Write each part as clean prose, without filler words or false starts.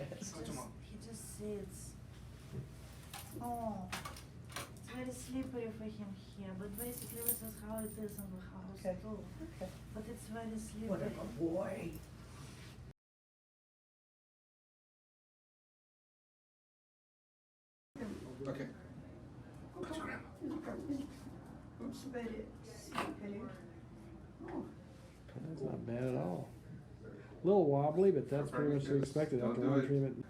He just sits. Oh, it's very slippery for him here, but basically this is how it is in the house Okay. too. Okay. But it's very slippery. Whatever, boy. Okay. Oops, very slippery. Oh. That's not bad at all. A little wobbly, but that's pretty much to be expected Don't after do one it. treatment.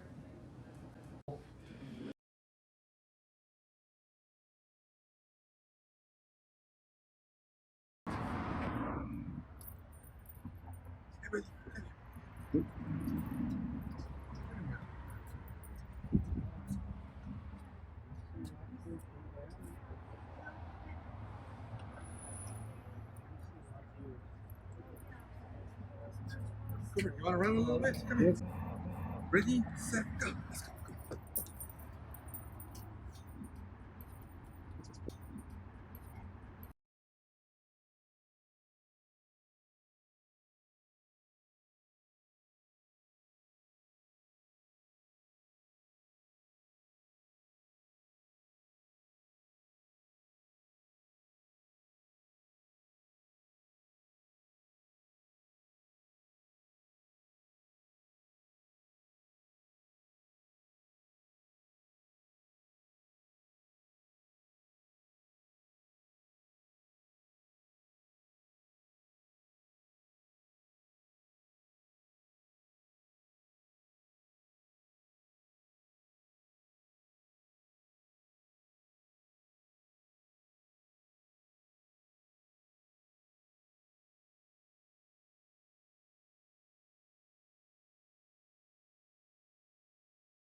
Cooper, you want to run a little bit? Come here. Ready, set, go.